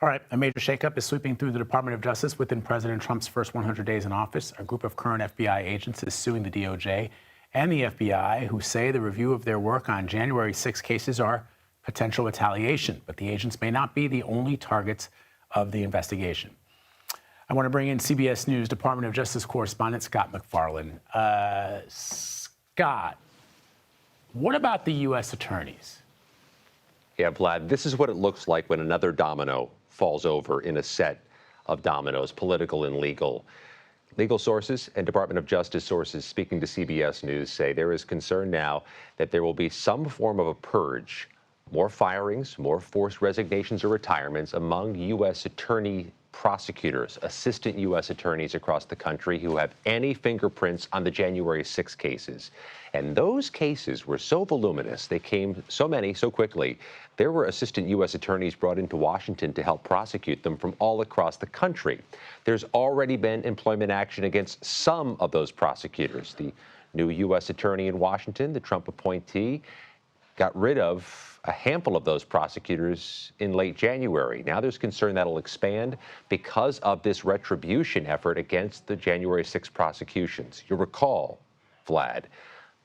All right, a major shakeup is sweeping through the Department of Justice within President Trump's first 100 days in office. A group of current FBI agents is suing the DOJ and the FBI, who say the review of their work on January 6 cases are potential retaliation. But the agents may not be the only targets of the investigation. I want to bring in CBS News Department of Justice correspondent Scott MacFarlane. Scott, what about the U.S. attorneys? Yeah, Vlad, this is what it looks like when another domino falls over in a set of dominoes, political and legal. Legal sources and Department of Justice sources speaking to CBS News say there is concern now that there will be some form of a purge, more firings, more forced resignations or retirements among U.S. attorney prosecutors, assistant U.S. attorneys across the country who have any fingerprints on the January 6 cases. And those cases were so voluminous, they came so many so quickly, there were assistant U.S. attorneys brought into Washington to help prosecute them from all across the country. There's already been employment action against some of those prosecutors. The new U.S. attorney in Washington, the Trump appointee, got rid of a handful of those prosecutors in late January. Now there's concern that'll expand because of this retribution effort against the January 6 prosecutions. You'll recall, Vlad,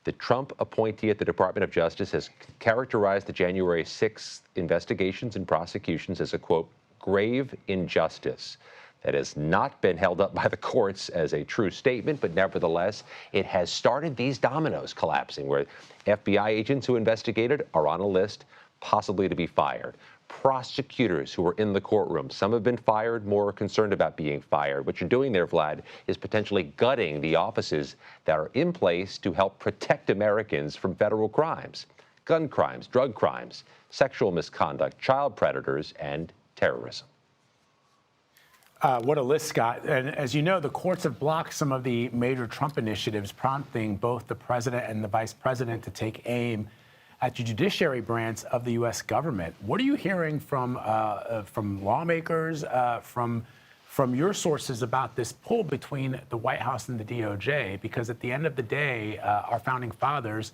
the Trump appointee at the Department of Justice has characterized the January 6 investigations and prosecutions as a, quote, grave injustice. That has not been held up by the courts as a true statement, but nevertheless, it has started these dominoes collapsing where FBI agents who investigated are on a list, possibly to be fired. Prosecutors who were in the courtroom, some have been fired, more are concerned about being fired. What you're doing there, Vlad, is potentially gutting the offices that are in place to help protect Americans from federal crimes, gun crimes, drug crimes, sexual misconduct, child predators, and terrorism. What a list, Scott. And as you know, the courts have blocked some of the major Trump initiatives, prompting both the president and the vice president to take aim at the judiciary branch of the U.S. government. What are you hearing from lawmakers, from your sources about this pull between the White House and the DOJ? Because at the end of the day, our founding fathers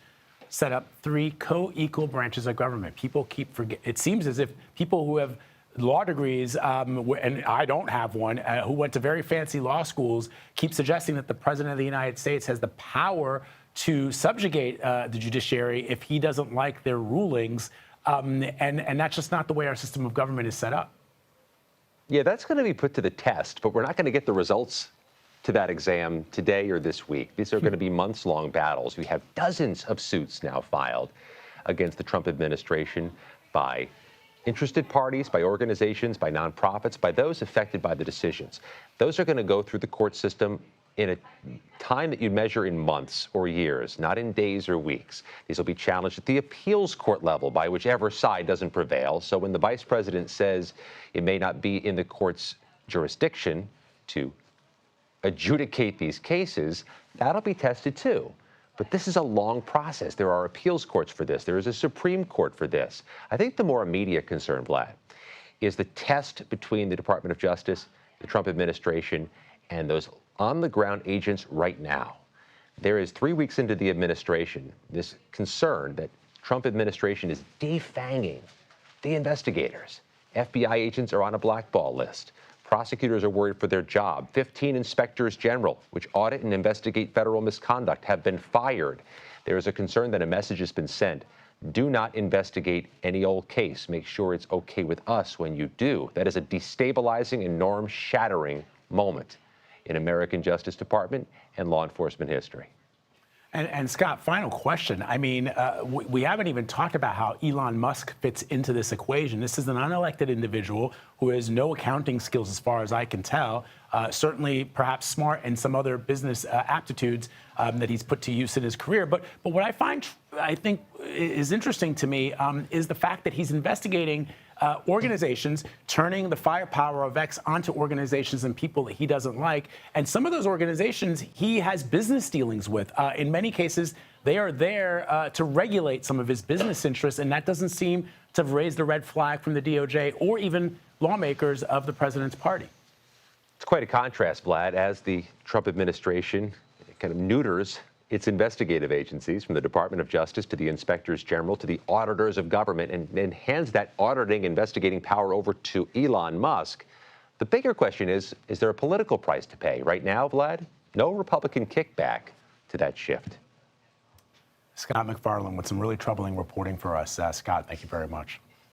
set up three co-equal branches of government. People keep forgetting. It seems as if people who have law degrees, and I don't have one, who went to very fancy law schools, keep suggesting that the president of the United States has the power to subjugate the judiciary if he doesn't like their rulings. And that's just not the way our system of government is set up. Yeah, that's going to be put to the test, but we're not going to get the results to that exam today or this week. These are going to be months-long battles. We have dozens of suits now filed against the Trump administration by interested parties, by organizations, by nonprofits, by those affected by the decisions. Those are going to go through the court system in a time that you measure in months or years, not in days or weeks. These will be challenged at the appeals court level by whichever side doesn't prevail. So when the vice president says it may not be in the court's jurisdiction to adjudicate these cases, that'll be tested too. But this is a long process. There are appeals courts for this. There is a Supreme Court for this. I think the more immediate concern, Vlad, is the test between the Department of Justice, the Trump administration, and those on-the-ground agents right now. There is 3 weeks into the administration, this concern that Trump administration is defanging the investigators. FBI agents are on a blackball list. Prosecutors are worried for their job. 15 inspectors general, which audit and investigate federal misconduct, have been fired. There is a concern that a message has been sent. Do not investigate any old case. Make sure it's okay with us when you do. That is a destabilizing and norm-shattering moment in American Justice Department and law enforcement history. And Scott, final question. I mean, we haven't even talked about how Elon Musk fits into this equation. This is an unelected individual who has no accounting skills, as far as I can tell. Certainly, perhaps smart and some other business aptitudes that he's put to use in his career. But what I think is interesting to me is the fact that he's investigating organizations, turning the firepower of X onto organizations and people that he doesn't like. And some of those organizations he has business dealings with. In many cases, they are there to regulate some of his business interests, and that doesn't seem to have raised a red flag from the DOJ or even lawmakers of the president's party. It's quite a contrast, Vlad, as the Trump administration kind of neuters its investigative agencies, from the Department of Justice to the inspectors general to the auditors of government, and hands that auditing, investigating power over to Elon Musk. The bigger question is there a political price to pay? Right now, Vlad, no Republican kickback to that shift. Scott MacFarlane with some really troubling reporting for us. Scott, thank you very much.